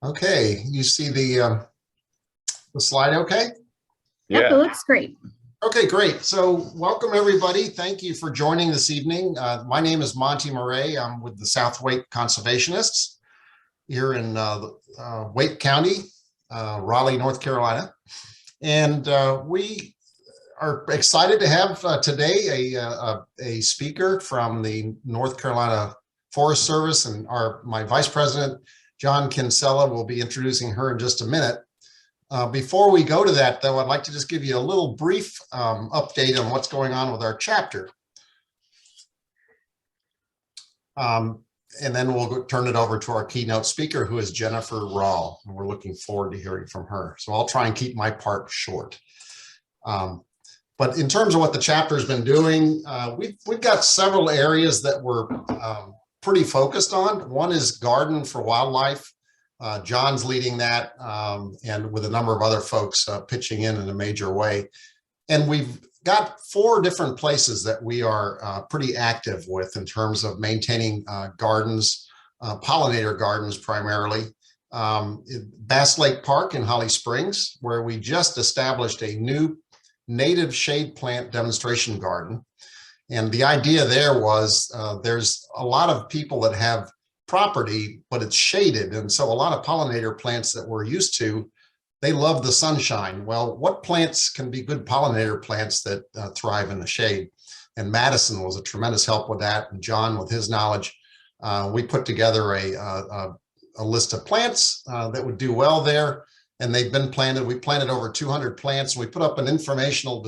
Okay, you see the slide okay? Yep, Yeah. it looks great. Okay, great. So welcome everybody. Thank you for joining this evening. My name is Monty Murray. I'm with the South Wake Conservationists here in Wake County, Raleigh, North Carolina. And we are excited to have today a speaker from the North Carolina Forest Service, and my Vice President, John Kinsella, will be introducing her in just a minute. Before we go to that, though, I'd like to just give you a little brief update on what's going on with our chapter. And then we'll turn it over to our keynote speaker, who is Jennifer Rall, and we're looking forward to hearing from her. So I'll try and keep my part short. But in terms of what the chapter has been doing, we've got several areas that we're pretty focused on. One is Garden for Wildlife. John's leading that, and with a number of other folks pitching in a major way. And we've got 4 different places that we are pretty active with in terms of maintaining gardens, pollinator gardens primarily. Bass Lake Park in Holly Springs, where we just established a new native shade plant demonstration garden. And the idea there was there's a lot of people that have property, but it's shaded. And so a lot of pollinator plants that we're used to, they love the sunshine. Well, what plants can be good pollinator plants that thrive in the shade? And Madison was a tremendous help with that. And John, with his knowledge, we put together a list of plants that would do well there. And they've been planted. We planted over 200 plants. We put up an informational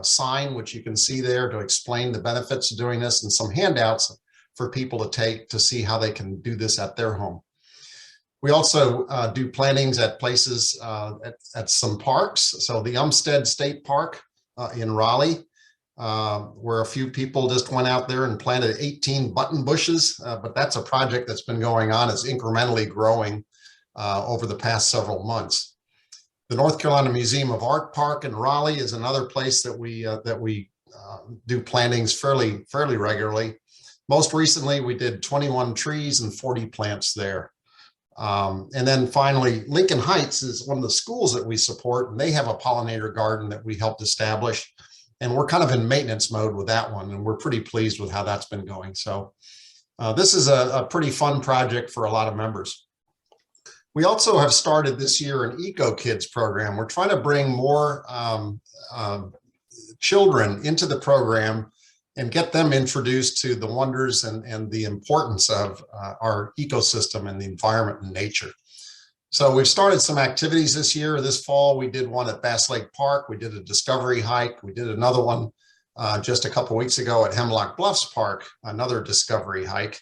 sign, which you can see there, to explain the benefits of doing this, and some handouts for people to take to see how they can do this at their home. We also do plantings at places at some parks. So the Umstead State Park in Raleigh, where a few people just went out there and planted 18 button bushes, but that's a project that's been going on. It's incrementally growing over the past several months. The North Carolina Museum of Art Park in Raleigh is another place that we do plantings fairly regularly. Most recently, we did 21 trees and 40 plants there. And then finally, Lincoln Heights is one of the schools that we support, and they have a pollinator garden that we helped establish. And we're kind of in maintenance mode with that one, and we're pretty pleased with how that's been going. So this is a pretty fun project for a lot of members. We also have started this year an Eco Kids program. We're trying to bring more children into the program and get them introduced to the wonders and the importance of our ecosystem and the environment and nature. So we've started some activities this year. This fall, we did one at Bass Lake Park. We did a discovery hike. We did another one just a couple weeks ago at Hemlock Bluffs Park, another discovery hike.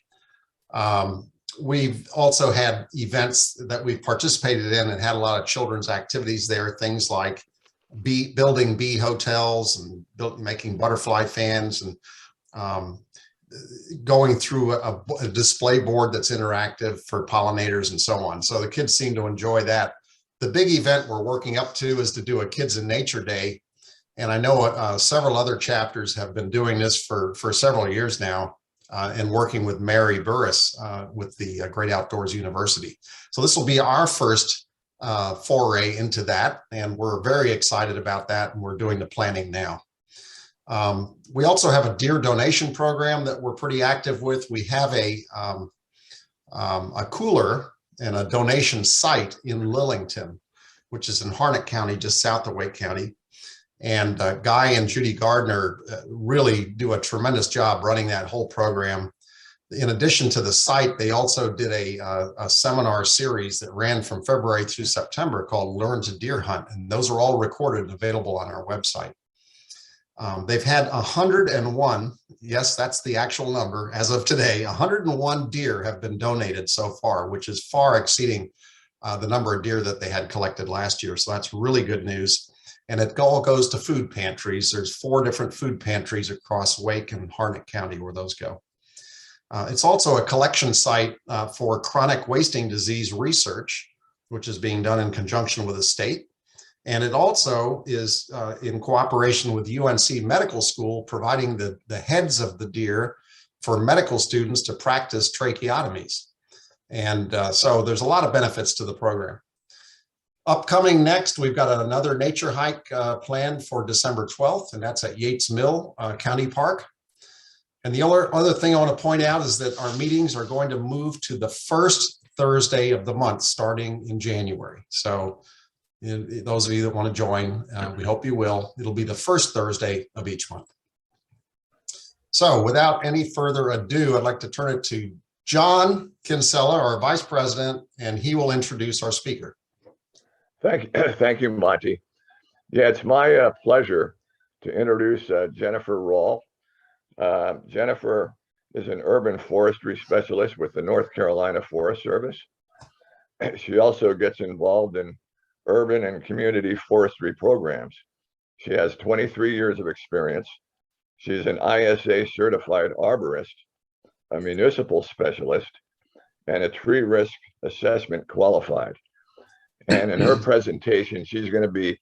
We've also had events that we've participated in and had a lot of children's activities there, things like building bee hotels and making butterfly fans, and going through a display board that's interactive for pollinators and so on. So the kids seem to enjoy that. The big event we're working up to is to do a Kids in Nature Day. And I know several other chapters have been doing this for several years now, and working with Mary Burris with the Great Outdoors University. So this will be our first foray into that, and we're very excited about that, and we're doing the planning now. We also have a deer donation program that we're pretty active with. We have a cooler and a donation site in Lillington, which is in Harnett County, just south of Wake County. And Guy and Judy Gardner really do a tremendous job running that whole program. In addition to the site, they also did a seminar series that ran from February through September called Learn to Deer Hunt. And those are all recorded and available on our website. They've had 101, yes, that's the actual number as of today, 101 deer have been donated so far, which is far exceeding the number of deer that they had collected last year. So that's really good news. And it all goes to food pantries. There's 4 different food pantries across Wake and Harnett County where those go. It's also a collection site for chronic wasting disease research, which is being done in conjunction with the state. And it also is in cooperation with UNC Medical School, providing the heads of the deer for medical students to practice tracheotomies. And so there's a lot of benefits to the program. Upcoming next, we've got another nature hike planned for December 12th, and that's at Yates Mill County Park. And the other thing I want to point out is that our meetings are going to move to the first Thursday of the month, starting in January. So those of you that want to join, we hope you will. It'll be the first Thursday of each month. So without any further ado, I'd like to turn it to John Kinsella, our Vice President, and he will introduce our speaker. Thank you, Monty. Yeah, it's my pleasure to introduce Jennifer Rall. Jennifer is an urban forestry specialist with the North Carolina Forest Service. She also gets involved in urban and community forestry programs. She has 23 years of experience. She's an ISA certified arborist, a municipal specialist, and a tree risk assessment qualified. And in her presentation, she's going to be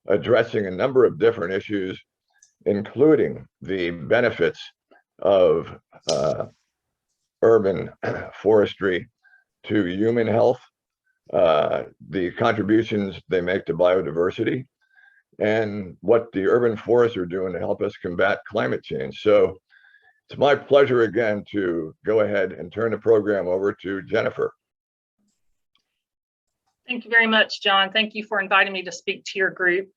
addressing a number of different issues, including the benefits of urban forestry to human health, the contributions they make to biodiversity, and what the urban forests are doing to help us combat climate change. So it's my pleasure again to go ahead and turn the program over to Jennifer. Thank you very much, John. Thank you for inviting me to speak to your group.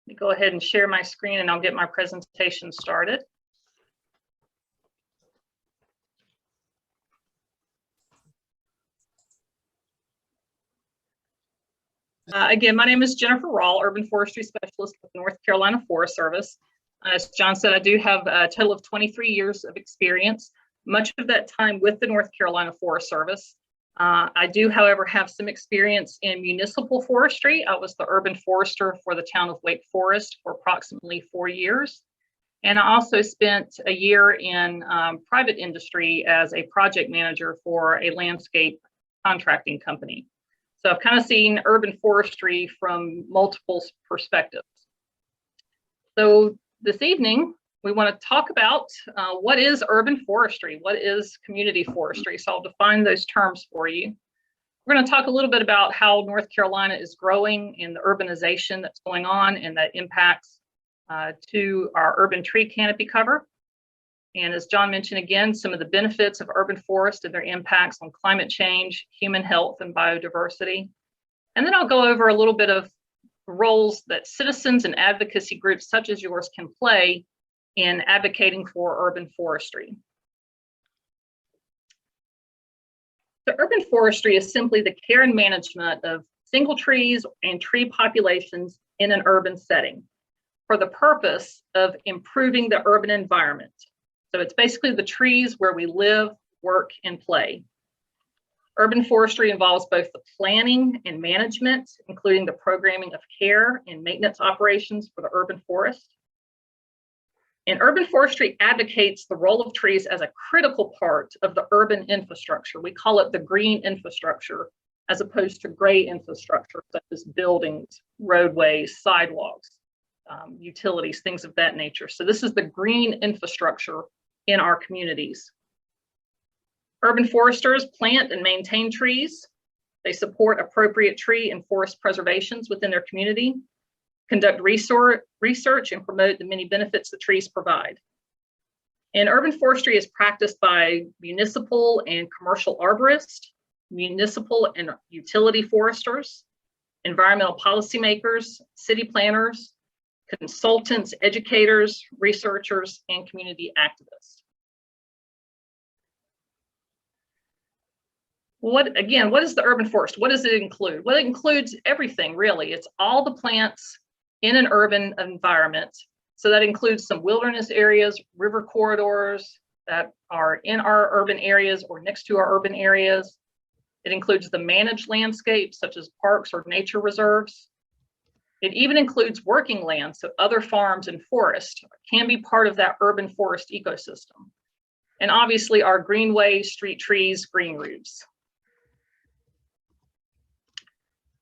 Let me go ahead and share my screen and I'll get my presentation started. Again, my name is Jennifer Rall, Urban Forestry Specialist with North Carolina Forest Service. As John said, I do have a total of 23 years of experience, much of that time with the North Carolina Forest Service. I do, however, have some experience in municipal forestry. I was the urban forester for the town of Wake Forest for approximately 4 years. And I also spent a year in private industry as a project manager for a landscape contracting company. So I've kind of seen urban forestry from multiple perspectives. So this evening, we want to talk about what is urban forestry, what is community forestry. So I'll define those terms for you. We're going to talk a little bit about how North Carolina is growing and the urbanization that's going on and that impacts to our urban tree canopy cover. And as John mentioned again, some of the benefits of urban forest and their impacts on climate change, human health, and biodiversity. And then I'll go over a little bit of roles that citizens and advocacy groups such as yours can play in advocating for urban forestry. So urban forestry is simply the care and management of single trees and tree populations in an urban setting for the purpose of improving the urban environment. So it's basically the trees where we live, work, and play. Urban forestry involves both the planning and management, including the programming of care and maintenance operations for the urban forest. And urban forestry advocates the role of trees as a critical part of the urban infrastructure. We call it the green infrastructure, as opposed to gray infrastructure, such as buildings, roadways, sidewalks, utilities, things of that nature. So this is the green infrastructure in our communities. Urban foresters plant and maintain trees. They support appropriate tree and forest preservations within their community, conduct research, and promote the many benefits that trees provide. And urban forestry is practiced by municipal and commercial arborists, municipal and utility foresters, environmental policymakers, city planners, consultants, educators, researchers, and community activists. What is the urban forest? What does it include? Well, it includes everything, really. It's all the plants in an urban environment. So that includes some wilderness areas, river corridors that are in our urban areas or next to our urban areas. It includes the managed landscapes, such as parks or nature reserves. It even includes working land, so other farms and forests can be part of that urban forest ecosystem. And obviously our greenways, street trees, green roofs.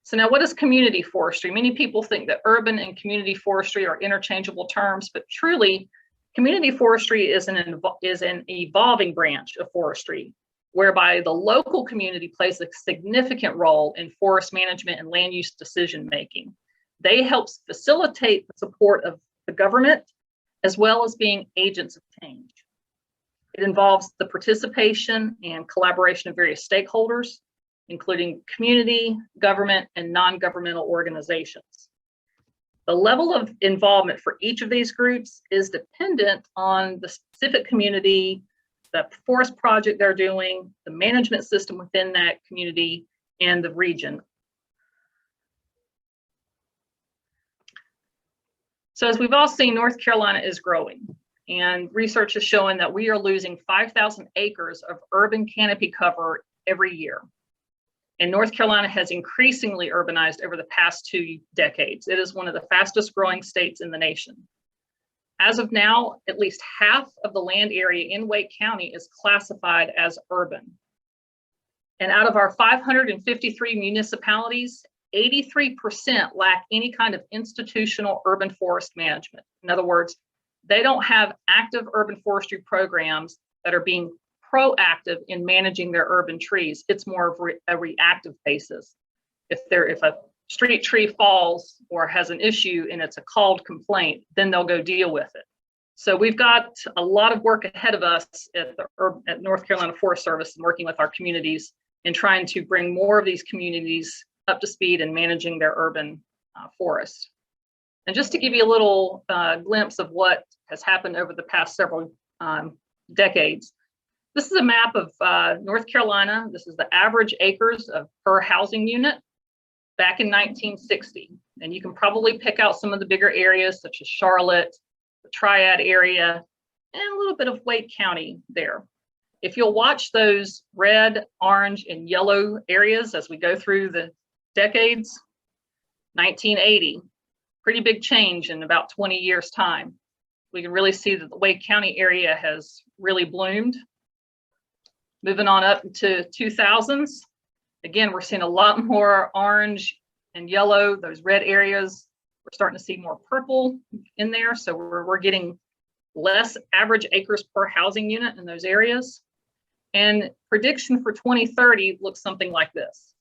So now what is community forestry? Many people think that urban and community forestry are interchangeable terms, but truly community forestry is an evolving branch of forestry. whereby the local community plays a significant role in forest management and land use decision making. They help facilitate the support of the government as well as being agents of change. It involves the participation and collaboration of various stakeholders, including community, government, and non-governmental organizations. The level of involvement for each of these groups is dependent on the specific community, the forest project they're doing, the management system within that community, and the region. So as we've all seen, North Carolina is growing, and research is showing that we are losing 5,000 acres of urban canopy cover every year. And North Carolina has increasingly urbanized over the past 2 decades. It is one of the fastest growing states in the nation. As of now, at least half of the land area in Wake County is classified as urban. And out of our 553 municipalities, 83% lack any kind of institutional urban forest management. In other words, they don't have active urban forestry programs that are being proactive in managing their urban trees. It's more of a reactive basis. If a street tree falls or has an issue and it's a called complaint, then they'll go deal with it. So we've got a lot of work ahead of us at North Carolina Forest Service and working with our communities and trying to bring more of these communities up to speed in managing their urban forests. And just to give you a little glimpse of what has happened over the past several decades, this is a map of North Carolina. This is the average acres per housing unit back in 1960. And you can probably pick out some of the bigger areas such as Charlotte, the Triad area, and a little bit of Wake County there. If you'll watch those red, orange, and yellow areas as we go through the decades, 1980, pretty big change in about 20 years time. We can really see that the Wake County area has really bloomed. Moving on up to 2000s, again, we're seeing a lot more orange and yellow, those red areas. We're starting to see more purple in there. So we're getting less average acres per housing unit in those areas. And prediction for 2030 looks something like this.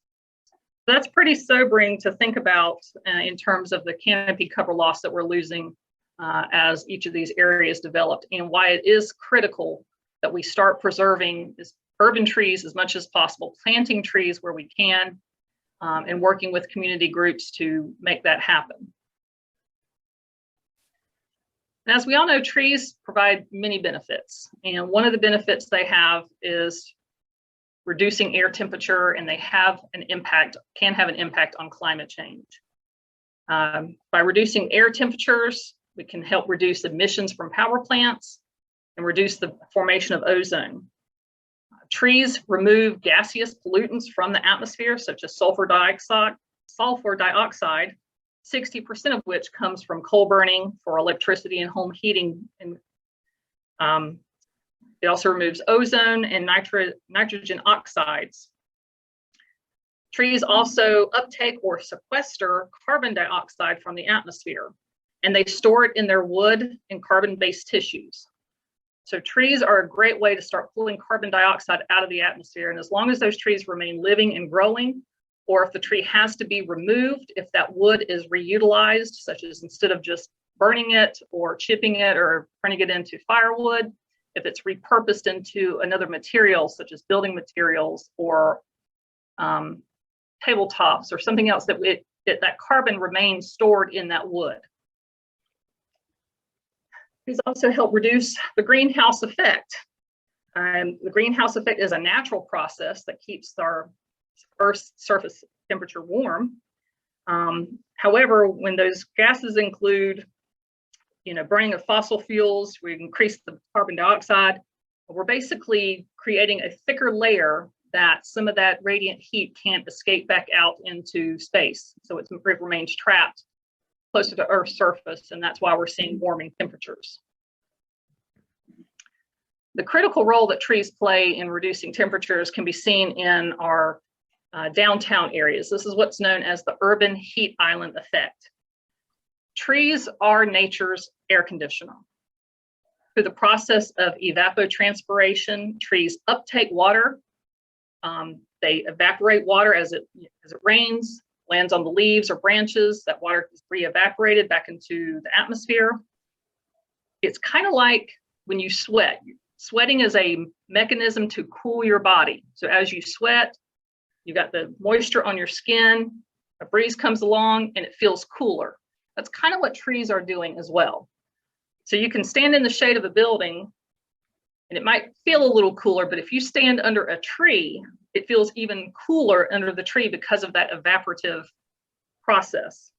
That's pretty sobering to think about in terms of the canopy cover loss that we're losing as each of these areas developed, and why it is critical that we start preserving urban trees as much as possible, planting trees where we can, and working with community groups to make that happen. And as we all know, trees provide many benefits. And one of the benefits they have is reducing air temperature, and they have an impact, can have an impact on climate change. By reducing air temperatures, we can help reduce emissions from power plants and reduce the formation of ozone. Trees remove gaseous pollutants from the atmosphere, such as sulfur dioxide, 60% of which comes from coal burning for electricity and home heating. And it also removes ozone and nitrogen oxides. Trees also uptake or sequester carbon dioxide from the atmosphere, and they store it in their wood and carbon-based tissues. So trees are a great way to start pulling carbon dioxide out of the atmosphere. And as long as those trees remain living and growing, or if the tree has to be removed, if that wood is reutilized, such as instead of just burning it or chipping it or turning it into firewood, if it's repurposed into another material, such as building materials or tabletops or something else, that carbon remains stored in that wood. These also help reduce the greenhouse effect. The greenhouse effect is a natural process that keeps our Earth's surface temperature warm. However, when those gases include, burning of fossil fuels, we increase the carbon dioxide. We're basically creating a thicker layer that some of that radiant heat can't escape back out into space. So it remains trapped closer to Earth's surface, and that's why we're seeing warming temperatures. The critical role that trees play in reducing temperatures can be seen in our downtown areas. This is what's known as the urban heat island effect. Trees are nature's air conditioner. Through the process of evapotranspiration, trees uptake water They evaporate water as it rains, lands on the leaves or branches. That water is re-evaporated back into the atmosphere. It's kind of like when you sweat. Sweating is a mechanism to cool your body. So as you sweat, you've got the moisture on your skin, a breeze comes along and it feels cooler. That's kind of what trees are doing as well. So you can stand in the shade of a building and it might feel a little cooler, but if you stand under a tree, it feels even cooler under the tree because of that evaporative process.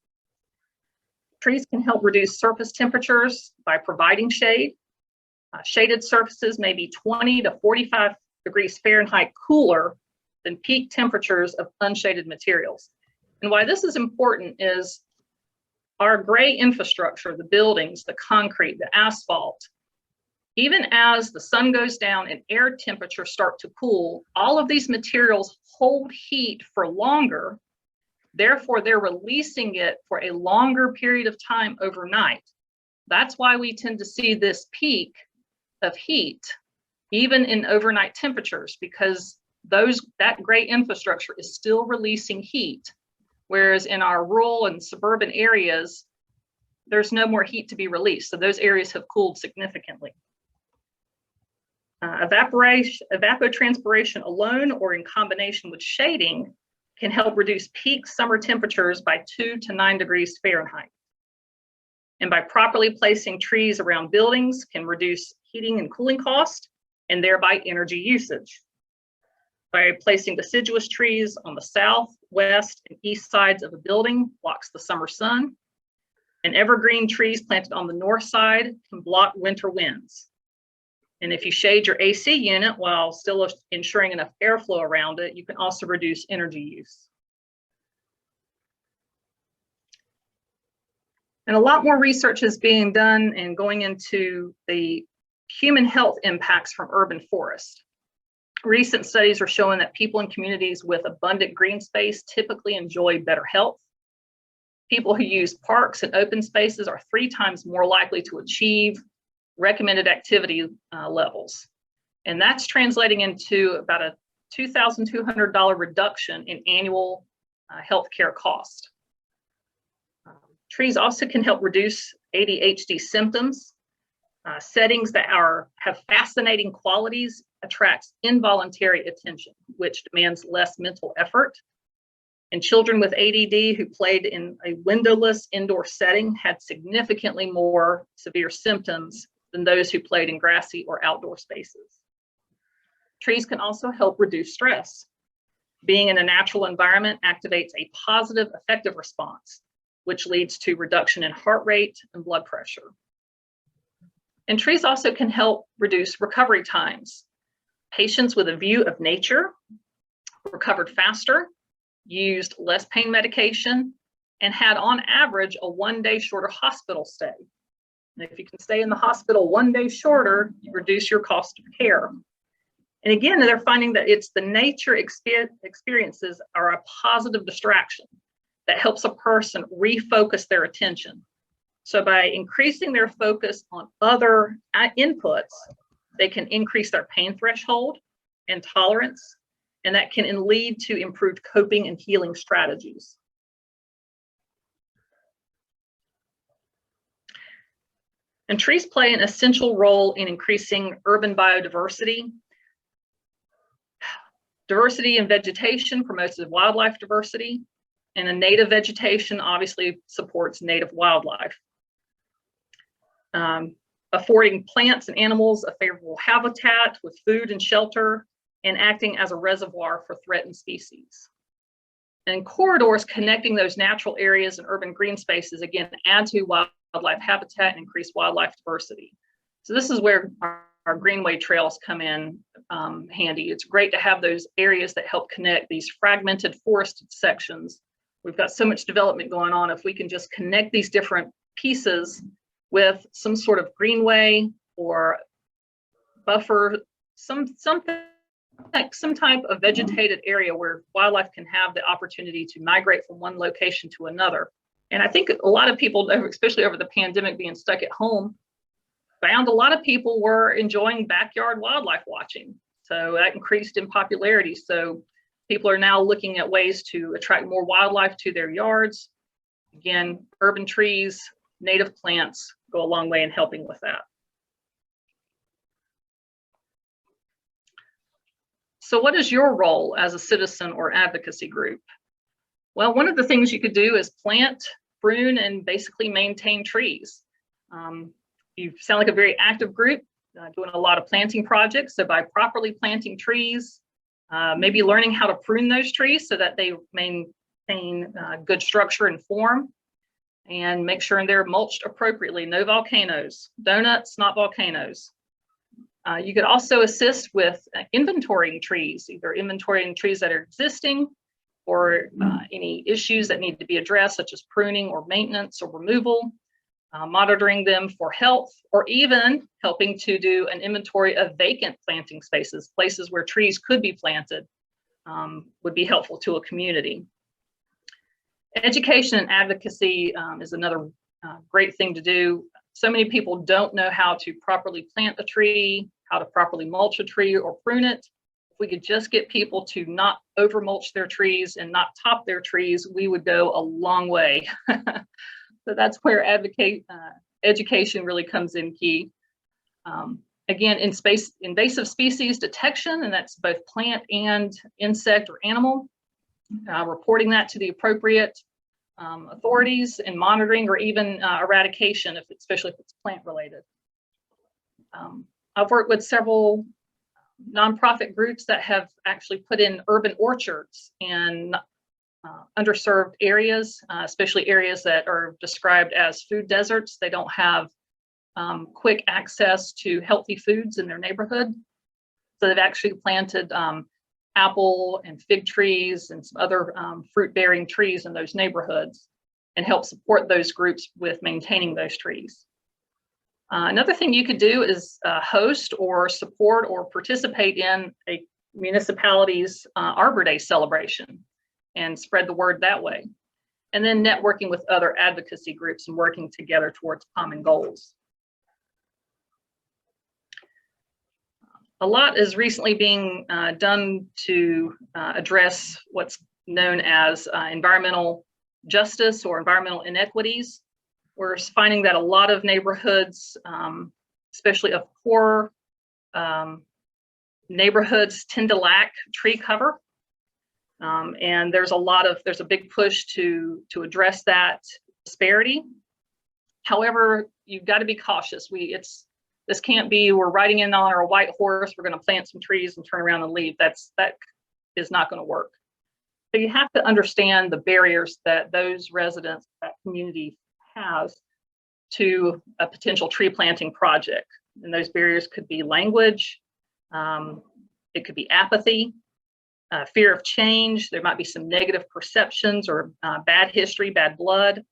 Trees can help reduce surface temperatures by providing shade. Shaded surfaces may be 20 to 45 degrees Fahrenheit cooler than peak temperatures of unshaded materials. And why this is important is our gray infrastructure, the buildings, the concrete, the asphalt, even as the sun goes down and air temperatures start to cool, all of these materials hold heat for longer. Therefore, they're releasing it for a longer period of time overnight. That's why we tend to see this peak of heat, even in overnight temperatures, because that gray infrastructure is still releasing heat. Whereas in our rural and suburban areas, there's no more heat to be released. So those areas have cooled significantly. Evapotranspiration alone or in combination with shading can help reduce peak summer temperatures by 2 to 9 degrees Fahrenheit. And by properly placing trees around buildings can reduce heating and cooling costs and thereby energy usage. By placing deciduous trees on the south, west, and east sides of a building blocks the summer sun. And evergreen trees planted on the north side can block winter winds. And if you shade your AC unit while still ensuring enough airflow around it, you can also reduce energy use. And a lot more research is being done and going into the human health impacts from urban forest. Recent studies are showing that people in communities with abundant green space typically enjoy better health. People who use parks and open spaces are 3 times more likely to achieve recommended activity levels. And that's translating into about a $2,200 reduction in annual healthcare cost. Trees also can help reduce ADHD symptoms. Settings that have fascinating qualities attracts involuntary attention, which demands less mental effort. And children with ADD who played in a windowless indoor setting had significantly more severe symptoms than those who played in grassy or outdoor spaces. Trees can also help reduce stress. Being in a natural environment activates a positive affective response, which leads to reduction in heart rate and blood pressure. And trees also can help reduce recovery times. Patients with a view of nature recovered faster, used less pain medication, and had on average a 1-day shorter hospital stay. And if you can stay in the hospital 1 day shorter, you reduce your cost of care. And again, they're finding that it's the nature experiences are a positive distraction that helps a person refocus their attention. So by increasing their focus on other inputs, they can increase their pain threshold and tolerance, and that can lead to improved coping and healing strategies. And trees play an essential role in increasing urban biodiversity. Diversity in vegetation promotes wildlife diversity, and a native vegetation obviously supports native wildlife. Affording plants and animals a favorable habitat with food and shelter, and acting as a reservoir for threatened species. And corridors connecting those natural areas and urban green spaces, again, add to wildlife habitat and increase wildlife diversity. So this is where our greenway trails come in handy. It's great to have those areas that help connect these fragmented forested sections. We've got so much development going on. If we can just connect these different pieces with some sort of greenway or buffer, some type of vegetated area where wildlife can have the opportunity to migrate from one location to another. And I think a lot of people, especially over the pandemic, being stuck at home, found a lot of people were enjoying backyard wildlife watching. So that increased in popularity. So people are now looking at ways to attract more wildlife to their yards. Again, urban trees, native plants go a long way in helping with that. So what is your role as a citizen or advocacy group? Well, one of the things you could do is plant, prune, and basically maintain trees. You sound like a very active group, doing a lot of planting projects. So by properly planting trees, maybe learning how to prune those trees so that they maintain good structure and form, and make sure they're mulched appropriately. No volcanoes, donuts, not volcanoes. You could also assist with inventorying trees, either inventorying trees that are existing or any issues that need to be addressed, such as pruning or maintenance or removal, monitoring them for health, or even helping to do an inventory of vacant planting spaces, places where trees could be planted, would be helpful to a community. Education and advocacy is another great thing to do. So many people don't know how to properly plant a tree, how to properly mulch a tree or prune it. If we could just get people to not over mulch their trees and not top their trees, we would go a long way. So that's where education really comes in key. Again, invasive species detection, and that's both plant and insect or animal, reporting that to the appropriate authorities, and monitoring or even eradication, especially if it's plant related. I've worked with several nonprofit groups that have actually put in urban orchards in underserved areas, especially areas that are described as food deserts. They don't have quick access to healthy foods in their neighborhood. So they've actually planted apple and fig trees and some other fruit-bearing trees in those neighborhoods, and help support those groups with maintaining those trees. Another thing you could do is host or support or participate in a municipality's Arbor Day celebration and spread the word that way. And then networking with other advocacy groups and working together towards common goals. A lot is recently being done to address what's known as environmental justice or environmental inequities. We're finding that a lot of neighborhoods, especially of poor neighborhoods, tend to lack tree cover. And there's a big push to address that disparity. However, you've got to be cautious. This can't be, we're riding in on our white horse, we're going to plant some trees and turn around and leave. That is not going to work. So you have to understand the barriers that those residents, that community has to a potential tree planting project. And those barriers could be language, it could be apathy, fear of change. There might be some negative perceptions or bad history, bad blood.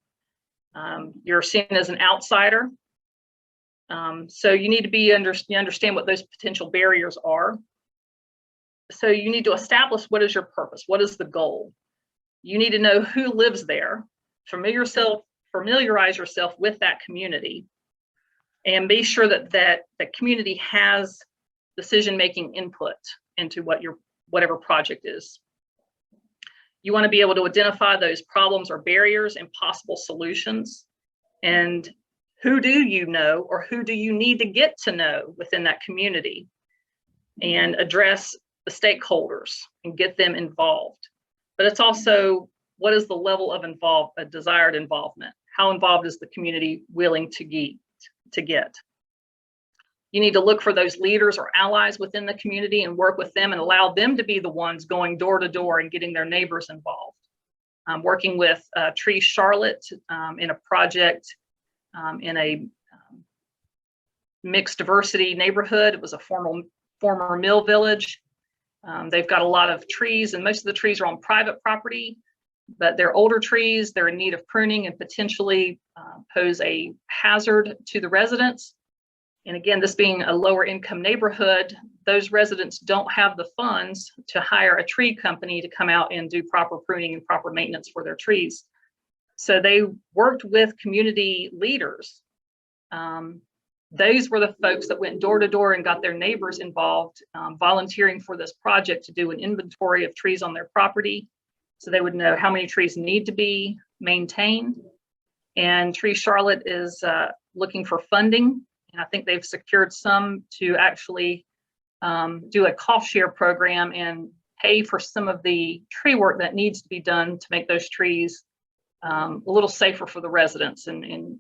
You're seen as an outsider. So you need to you understand what those potential barriers are. So you need to establish what is your purpose, what is the goal. You need to know who lives there, familiarize yourself with that community, and be sure that the community has decision-making input into whatever project is. You want to be able to identify those problems or barriers and possible solutions. And who do you know, or who do you need to get to know within that community, and address the stakeholders and get them involved. But it's also, what is the level of desired involvement? How involved is the community willing to get? You need to look for those leaders or allies within the community and work with them and allow them to be the ones going door to door and getting their neighbors involved. Working with Tree Charlotte in a project in a mixed diversity neighborhood. It was a former mill village. They've got a lot of trees, and most of the trees are on private property, but they're older trees. They're in need of pruning and potentially pose a hazard to the residents. And again, this being a lower income neighborhood, those residents don't have the funds to hire a tree company to come out and do proper pruning and proper maintenance for their trees. So they worked with community leaders those were the folks that went door to door and got their neighbors involved, volunteering for this project to do an inventory of trees on their property, so they would know how many trees need to be maintained. And Tree Charlotte is looking for funding, and I think they've secured some to actually do a cost share program and pay for some of the tree work that needs to be done to make those trees a little safer for the residents and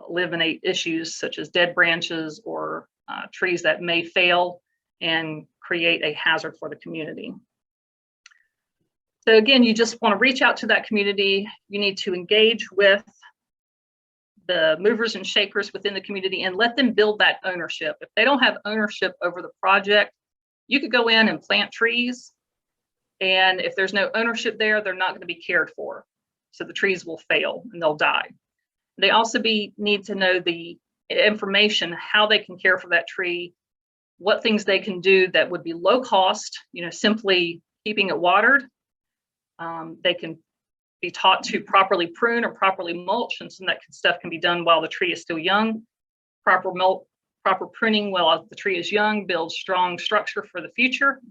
eliminate issues such as dead branches or trees that may fail and create a hazard for the community. So again, you just want to reach out to that community. You need to engage with the movers and shakers within the community and let them build that ownership. If they don't have ownership over the project, you could go in and plant trees, and if there's no ownership there, they're not going to be cared for. So the trees will fail and they'll die. They also need to know the information, how they can care for that tree, what things they can do that would be low cost, simply keeping it watered. They can be taught to properly prune or properly mulch, and some of that stuff can be done while the tree is still young. Proper pruning while the tree is young builds strong structure for the future,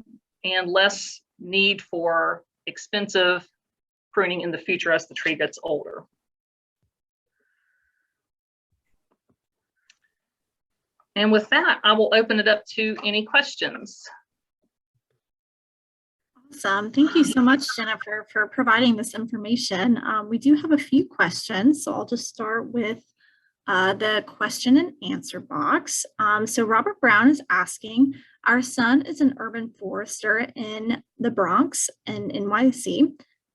and less need for expensive pruning in the future as the tree gets older. And with that, I will open it up to any questions. Awesome. Thank you so much, Jennifer, for providing this information. We do have a few questions, so I'll just start with the question and answer box. So Robert Brown is asking, our son is an urban forester in the Bronx and NYC,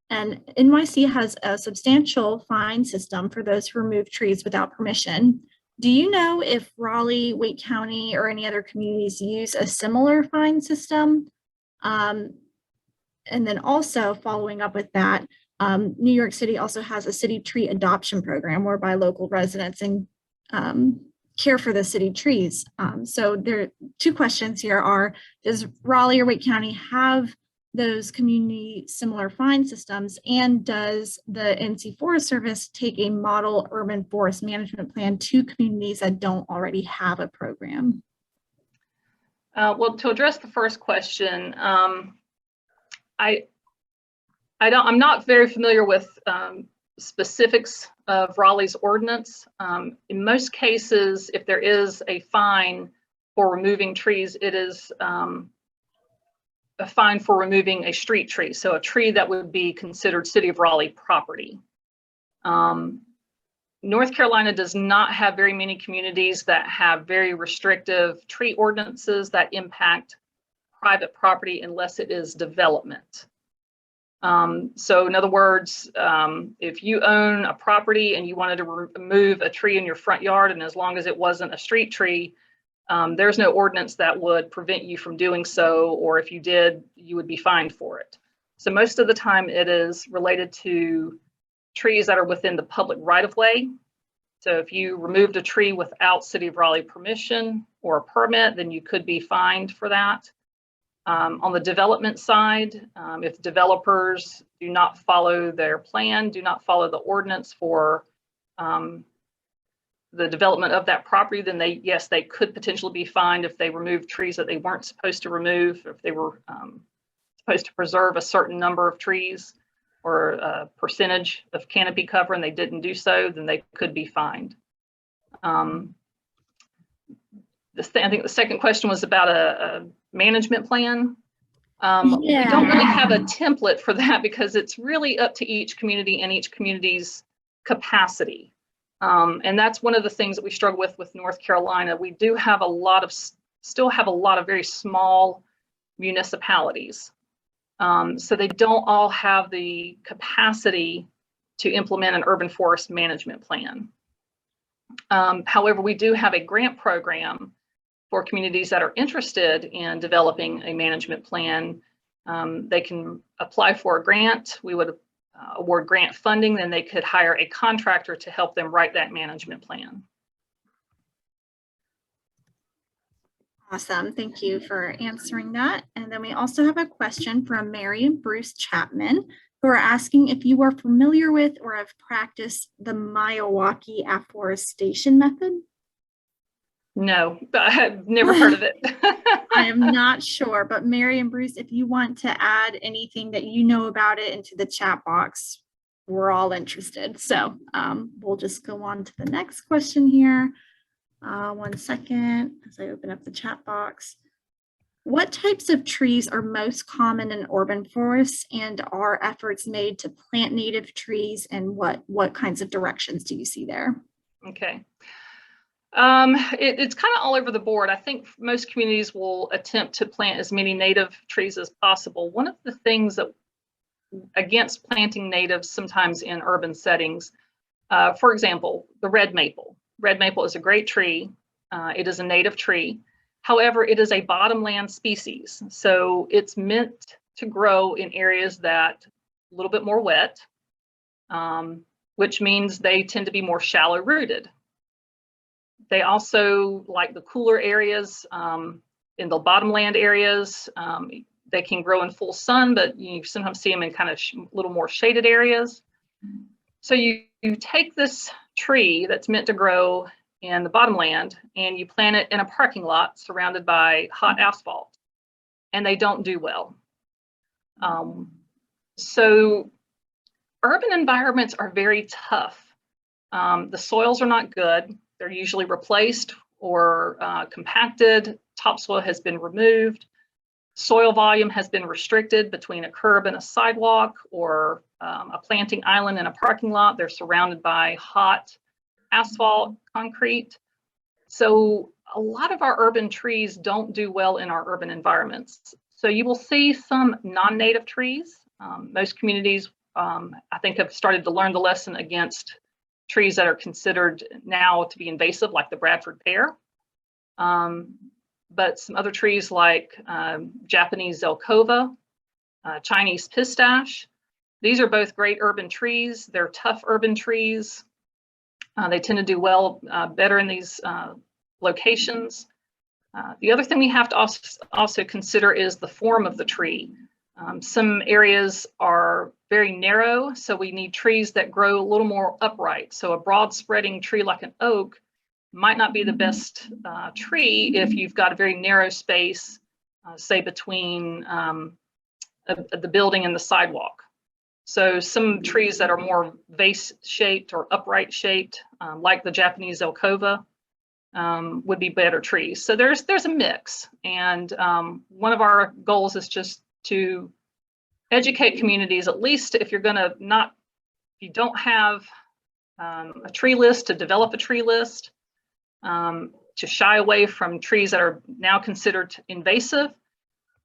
and NYC has a substantial fine system for those who remove trees without permission. Do you know if Raleigh, Wake County, or any other communities use a similar fine system? And then also following up with that, New York City also has a city tree adoption program whereby local residents care for the city trees. So there are two questions here are, does Raleigh or Wake County have those community similar fine systems? And does the NC Forest Service take a model urban forest management plan to communities that don't already have a program? Well, to address the first question, I'm not very familiar with specifics of Raleigh's ordinance. In most cases, if there is a fine for removing trees, it is a fine for removing a street tree. So a tree that would be considered City of Raleigh property. North Carolina does not have very many communities that have very restrictive tree ordinances that impact private property unless it is development. So in other words, if you own a property and you wanted to remove a tree in your front yard, and as long as it wasn't a street tree, there's no ordinance that would prevent you from doing so, or if you did, you would be fined for it. So most of the time it is related to trees that are within the public right-of-way. So if you removed a tree without City of Raleigh permission or a permit, then you could be fined for that. On the development side, if developers do not follow their plan, do not follow the ordinance for the development of that property, then they could potentially be fined if they removed trees that they weren't supposed to remove, or if they were supposed to preserve a certain number of trees or a percentage of canopy cover and they didn't do so, then they could be fined. I think the second question was about a management plan. We don't really have a template for that because it's really up to each community and each community's capacity. And that's one of the things that we struggle with North Carolina. We do have still have a lot of very small municipalities. So they don't all have the capacity to implement an urban forest management plan. However, we do have a grant program for communities that are interested in developing a management plan. They can apply for a grant. We would award grant funding, then they could hire a contractor to help them write that management plan. Awesome. Thank you for answering that. And then we also have a question from Mary and Bruce Chapman, who are asking if you are familiar with or have practiced the Milwaukee afforestation method. No, but I have never heard of it. I am not sure, but Mary and Bruce, if you want to add anything that you know about it into the chat box, we're all interested. So we'll just go on to the next question here. 1 second as I open up the chat box. What types of trees are most common in urban forests, and are efforts made to plant native trees, and what kinds of directions do you see there? Okay. It's kind of all over the board. I think most communities will attempt to plant as many native trees as possible. One of the things that against planting natives sometimes in urban settings, for example, the red maple. Red maple is a great tree. It is a native tree. However, it is a bottomland species. So it's meant to grow in areas that a little bit more wet, which means they tend to be more shallow rooted. They also like the cooler areas in the bottomland areas. They can grow in full sun, but you sometimes see them in kind of little more shaded areas. So you take this tree that's meant to grow in the bottomland and you plant it in a parking lot surrounded by hot asphalt, and they don't do well. So urban environments are very tough. The soils are not good. They're usually replaced or compacted. Topsoil has been removed. Soil volume has been restricted between a curb and a sidewalk, or a planting island in a parking lot. They're surrounded by hot asphalt, concrete. So a lot of our urban trees don't do well in our urban environments. So you will see some non-native trees. Most communities, I think, have started to learn the lesson against trees that are considered now to be invasive, like the Bradford pear. But some other trees like Japanese zelkova, Chinese pistache, these are both great urban trees. They're tough urban trees. They tend to do well, better in these locations. The other thing we have to also consider is the form of the tree. Some areas are very narrow, so we need trees that grow a little more upright. So a broad spreading tree like an oak might not be the best tree if you've got a very narrow space, say between the building and the sidewalk. So some trees that are more vase shaped or upright shaped, like the Japanese zelkova, would be better trees. So there's a mix, and one of our goals is just to educate communities, at least if you're going to if you don't have a tree list, to develop a tree list, to shy away from trees that are now considered invasive,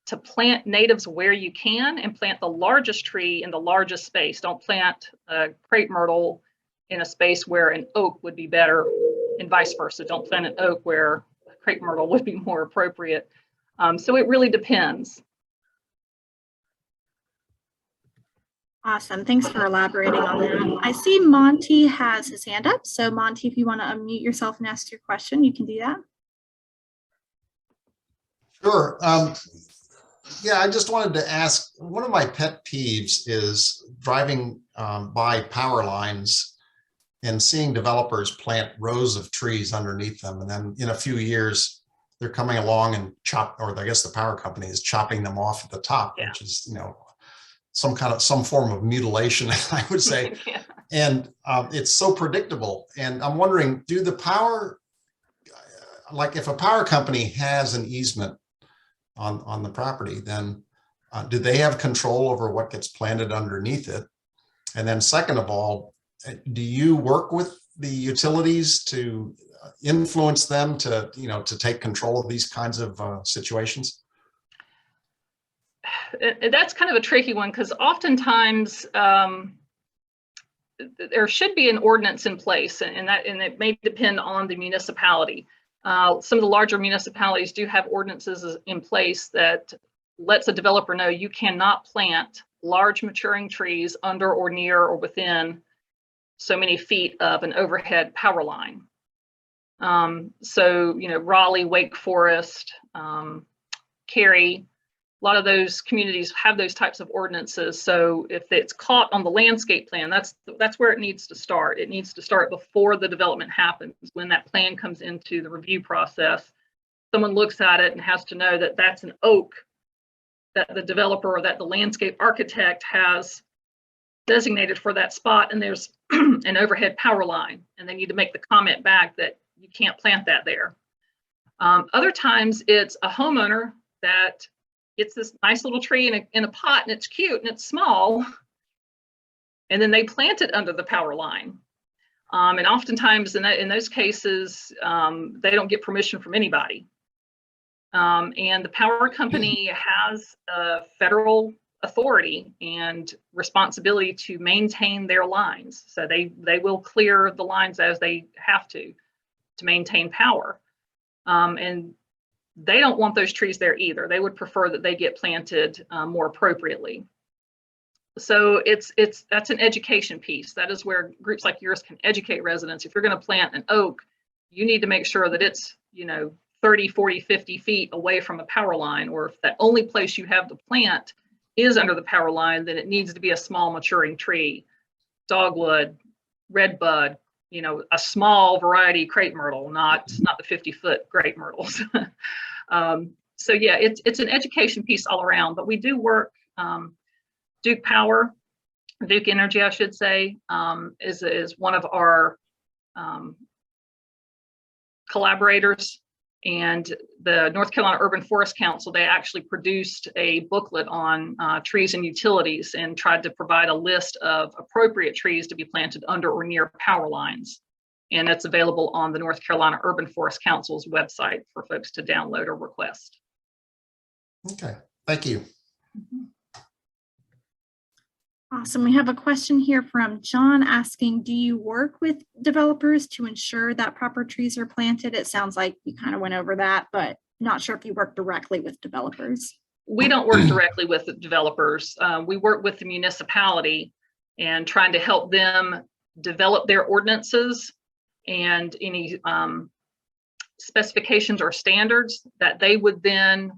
to plant natives where you can, and plant the largest tree in the largest space. Don't plant a crepe myrtle in a space where an oak would be better, and vice versa. Don't plant an oak where a crepe myrtle would be more appropriate. So it really depends. Awesome. Thanks for elaborating on that. I see Monty has his hand up. So Monty, if you want to unmute yourself and ask your question, you can do that. Sure. Yeah, I just wanted to ask, one of my pet peeves is driving by power lines and seeing developers plant rows of trees underneath them. And then in a few years, they're coming along and I guess the power company is chopping them off at the top, yeah, which is, some form of mutilation, I would say. Yeah. And it's so predictable. And I'm wondering, do the power, like if a power company has an easement on the property, then do they have control over what gets planted underneath it? And then second of all, do you work with the utilities to influence them to, to take control of these kinds of situations? That's kind of a tricky one, because oftentimes there should be an ordinance in place, and it may depend on the municipality. Some of the larger municipalities do have ordinances in place that lets a developer know you cannot plant large maturing trees under or near or within so many feet of an overhead power line. So, Raleigh, Wake Forest, Cary, lot of those communities have those types of ordinances. So if it's caught on the landscape plan, that's where it needs to start. It needs to start before the development happens. When that plan comes into the review process, someone looks at it and has to know that that's an oak that the developer or that the landscape architect has designated for that spot, and there's an overhead power line, and they need to make the comment back that you can't plant that there. Other times it's a homeowner that gets this nice little tree in a pot, and it's cute and it's small, and then they plant it under the power line. And oftentimes in those cases, they don't get permission from anybody. And the power company has a federal authority and responsibility to maintain their lines. So they will clear the lines as they have to maintain power. And they don't want those trees there either. They would prefer that they get planted more appropriately. So that's an education piece. That is where groups like yours can educate residents. If you're going to plant an oak, you need to make sure that it's, 30, 40, 50 feet away from a power line, or if that only place you have the plant is under the power line, then it needs to be a small maturing tree, dogwood, redbud, a small variety crepe myrtle, not the 50-foot crepe myrtles. So yeah, it's an education piece all around, but we do work, Duke Energy, I should say, is one of our collaborators. And the North Carolina Urban Forest Council, they actually produced a booklet on trees and utilities and tried to provide a list of appropriate trees to be planted under or near power lines. And it's available on the North Carolina Urban Forest Council's website for folks to download or request. Okay, thank you. Awesome. We have a question here from John asking, do you work with developers to ensure that proper trees are planted? It sounds like you kind of went over that, but not sure if you work directly with developers. We don't work directly with the developers. We work with the municipality and trying to help them develop their ordinances and any specifications or standards that they would then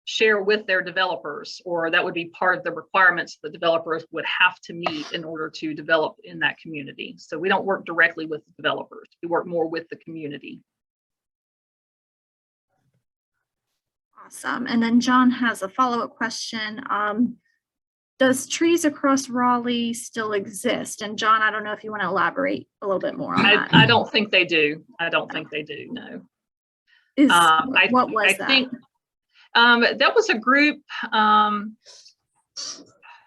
share with their developers, or that would be part of the requirements the developers would have to meet in order to develop in that community. So we don't work directly with the developers. We work more with the community. Awesome. And then John has a follow-up question. Does Trees Across Raleigh still exist? And John, I don't know if you want to elaborate a little bit more on that. I don't think they do. I don't think they do, no. What was that? Think, that was a group,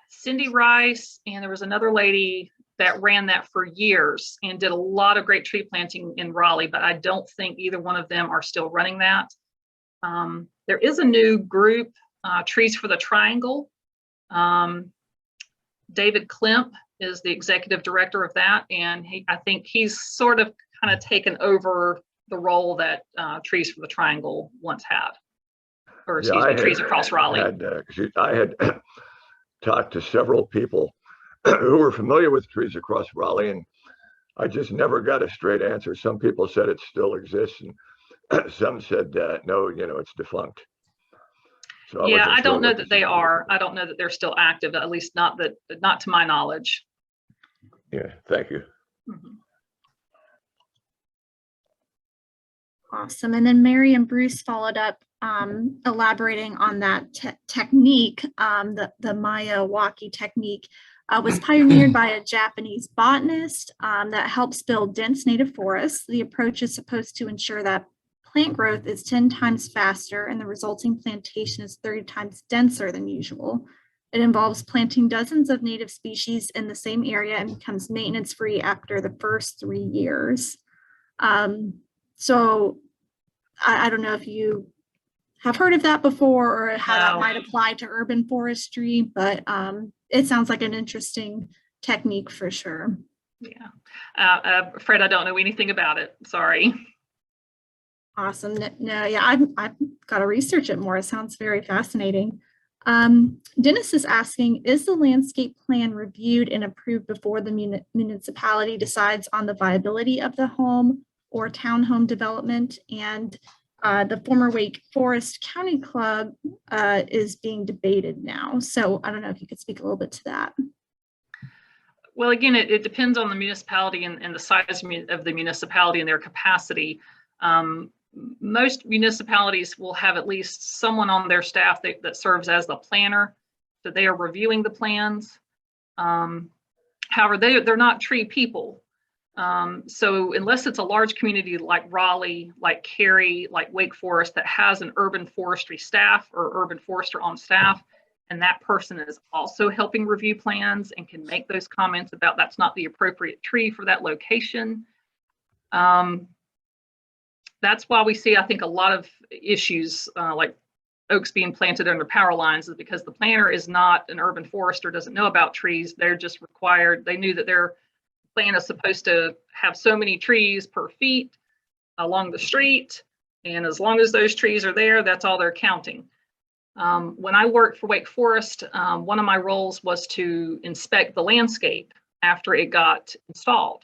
Cindy Rice, and there was another lady that ran that for years and did a lot of great tree planting in Raleigh, but I don't think either one of them are still running that. There is a new group, Trees for the Triangle. David Klemp is the executive director of that, and I think he's sort of kind of taken over the role that Trees for the Triangle once had. Or excuse me, Trees Across Raleigh. I had talked to several people who were familiar with Trees Across Raleigh, and I just never got a straight answer. Some people said it still exists, and some said no, it's defunct. So yeah, I don't know that they are. I don't know that they're still active, at least not to my knowledge. Yeah, thank you. Mm-hmm. Awesome. And then Mary and Bruce followed up, elaborating on that technique. The Miyawaki technique was pioneered by a Japanese botanist that helps build dense native forests. The approach is supposed to ensure that plant growth is 10 times faster and the resulting plantation is 30 times denser than usual. It involves planting dozens of native species in the same area and becomes maintenance free after the first 3 years. So I don't know if you have heard of that before or how that might apply to urban forestry, but it sounds like an interesting technique for sure. Yeah. Fred, I don't know anything about it. Sorry. Awesome. No, yeah, I've got to research it more. It sounds very fascinating. Dennis is asking, is the landscape plan reviewed and approved before the municipality decides on the viability of the home or townhome development? And the former Wake Forest County Club is being debated now. So I don't know if you could speak a little bit to that. Well, again, it depends on the municipality and the size of the municipality and their capacity. Most municipalities will have at least someone on their staff that serves as the planner, so they are reviewing the plans. However, they're not tree people. So unless it's a large community like Raleigh, like Cary, like Wake Forest that has an urban forestry staff or urban forester on staff, and that person is also helping review plans and can make those comments about that's not the appropriate tree for that location. That's why we see, I think, a lot of issues like oaks being planted under power lines is because the planner is not an urban forester, doesn't know about trees. They're just required. They knew that their plan is supposed to have so many trees per feet along the street. And as long as those trees are there, that's all they're counting. When I worked for Wake Forest, one of my roles was to inspect the landscape after it got installed.